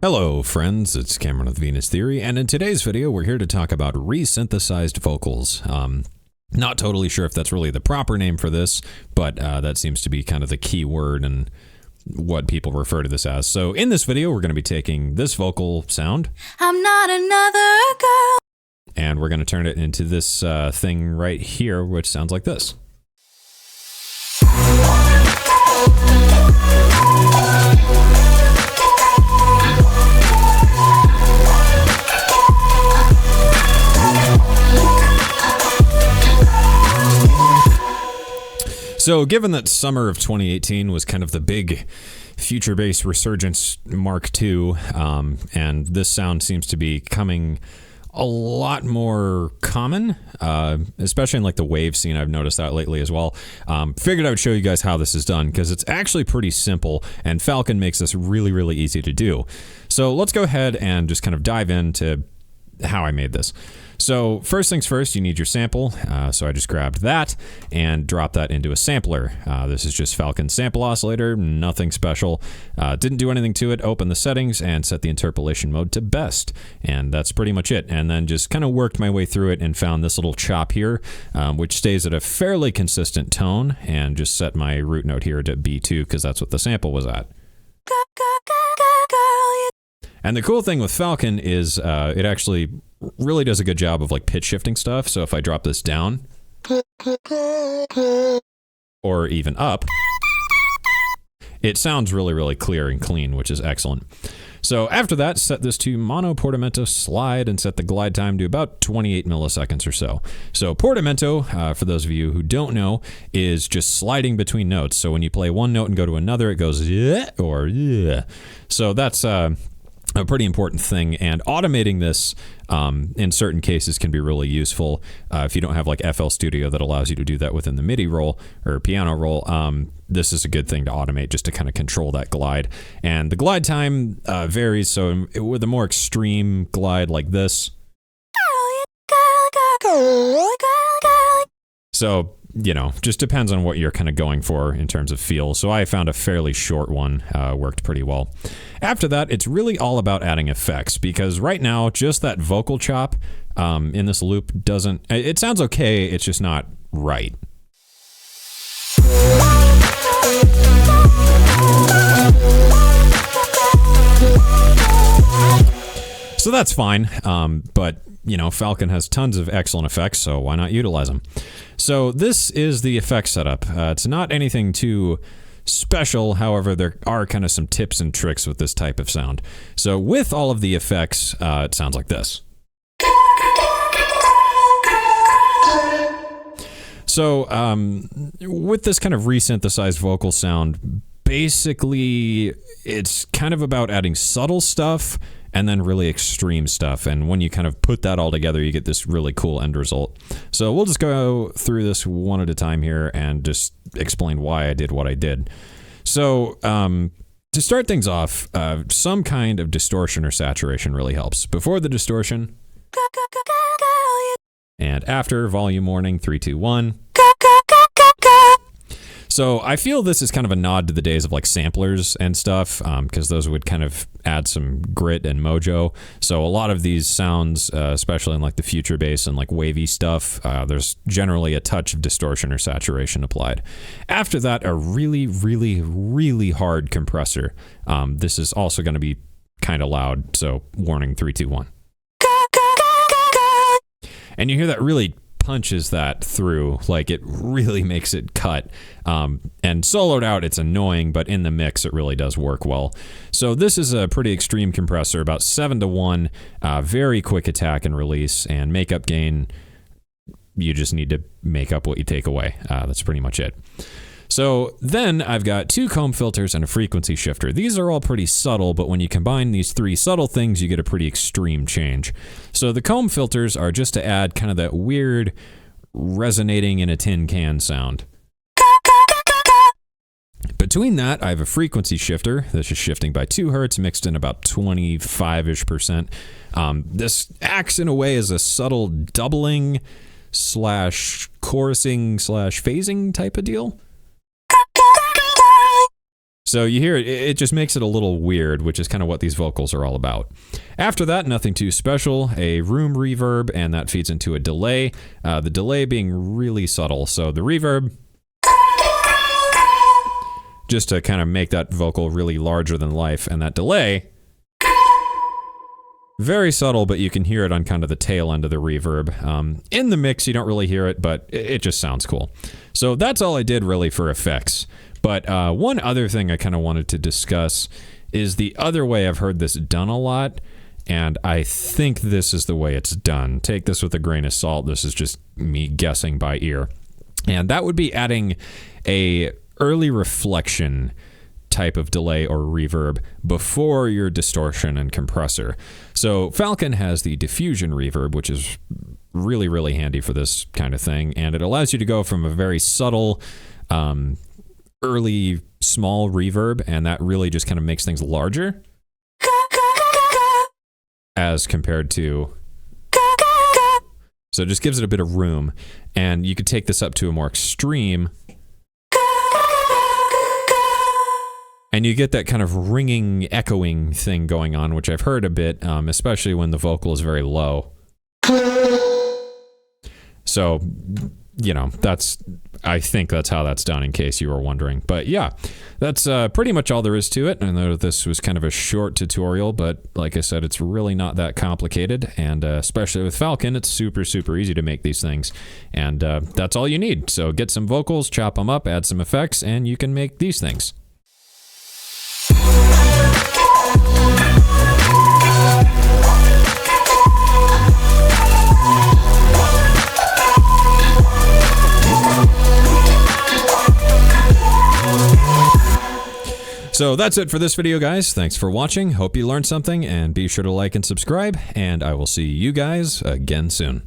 Hello friends, it's Cameron with Venus Theory, and in today's video we're here to talk about resynthesized vocals. Not totally sure if that's really the proper name for this, but that seems to be kind of the key word and what people refer to this as. So in this video we're going to be taking this vocal sound, I'm not another girl, and we're going to turn it into this thing right here, which sounds like this. So given that summer of 2018 was kind of the big future bass resurgence Mark II, and this sound seems to be becoming a lot more common, especially in like the wave scene. I've noticed that lately as well. Figured I would show you guys how this is done because it's actually pretty simple, and Falcon makes this really, really easy to do. So let's go ahead and just kind of dive into how I made this. So first things first, you need your sample. So I just grabbed that and dropped that into a sampler. This is just Falcon sample oscillator, nothing special. Didn't do anything to it. Open the settings and set the interpolation mode to best. And that's pretty much it. And then just kind of worked my way through it and found this little chop here, which stays at a fairly consistent tone, and just set my root note here to B2 because that's what the sample was at. And the cool thing with Falcon is it actually really does a good job of like pitch shifting stuff. So if I drop this down or even up, it sounds really, really clear and clean, which is excellent. So after that, set this to mono portamento slide and set the glide time to about 28 milliseconds or so. So portamento, for those of you who don't know, is just sliding between notes. So when you play one note and go to another, it goes yeah or yeah. So that's a pretty important thing, and automating this in certain cases can be really useful if you don't have like FL Studio that allows you to do that within the MIDI roll or piano roll. This is a good thing to automate just to kind of control that glide. And the glide time varies, so with a more extreme glide like this. So, you know, just depends on what you're kind of going for in terms of feel. So I found a fairly short one worked pretty well. After that, it's really all about adding effects, because right now, just that vocal chop in this loop doesn't, it sounds okay, it's just not right. So that's fine, but you know, Falcon has tons of excellent effects, so why not utilize them? So this is the effect setup. It's not anything too special, however, there are kind of some tips and tricks with this type of sound. So with all of the effects, it sounds like this. So with this kind of resynthesized vocal sound, basically it's kind of about adding subtle stuff and then really extreme stuff. And when you kind of put that all together, you get this really cool end result. So we'll just go through this one at a time here and just explain why I did what I did. So to start things off, some kind of distortion or saturation really helps. Before the distortion, and after volume warning, 3, 2, 1. So I feel this is kind of a nod to the days of like samplers and stuff, because those would kind of add some grit and mojo. So a lot of these sounds, especially in like the future bass and like wavy stuff, there's generally a touch of distortion or saturation applied. After that, a really, really, really hard compressor. This is also going to be kind of loud, so warning, 3, 2, 1. And you hear that really punches that through, like it really makes it cut. And soloed out, it's annoying, but in the mix, it really does work well. So this is a pretty extreme compressor, about 7 to 1, very quick attack and release, and makeup gain, you just need to make up what you take away. That's pretty much it. So then I've got 2 comb filters and a frequency shifter. These are all pretty subtle, but when you combine these 3 subtle things, you get a pretty extreme change. So the comb filters are just to add kind of that weird resonating in a tin can sound. Between that, I have a frequency shifter. This is shifting by 2 hertz, mixed in about 25-ish%. This acts in a way as a subtle doubling / chorusing / phasing type of deal. So you hear it, it just makes it a little weird, which is kind of what these vocals are all about. After that, nothing too special, a room reverb, and that feeds into a delay, the delay being really subtle. So the reverb, just to kind of make that vocal really larger than life, and that delay, very subtle, but you can hear it on kind of the tail end of the reverb. In the mix, you don't really hear it, but it just sounds cool. So that's all I did really for effects. But one other thing I kind of wanted to discuss is the other way I've heard this done a lot, and I think this is the way it's done. Take this with a grain of salt. This is just me guessing by ear. And that would be adding a early reflection type of delay or reverb before your distortion and compressor. So Falcon has the diffusion reverb, which is really, really handy for this kind of thing, and it allows you to go from a very subtle, early, small reverb, and that really just kind of makes things larger as compared to... So it just gives it a bit of room, and you could take this up to a more extreme, and you get that kind of ringing, echoing thing going on, which I've heard a bit, especially when the vocal is very low. So, you know, I think that's how that's done, in case you were wondering. But yeah, that's pretty much all there is to it. I know this was kind of a short tutorial, but like I said, it's really not that complicated. And especially with Falcon, it's super, super easy to make these things. And that's all you need. So get some vocals, chop them up, add some effects, and you can make these things. So that's it for this video, guys. Thanks for watching. Hope you learned something, and be sure to like and subscribe, and I will see you guys again soon.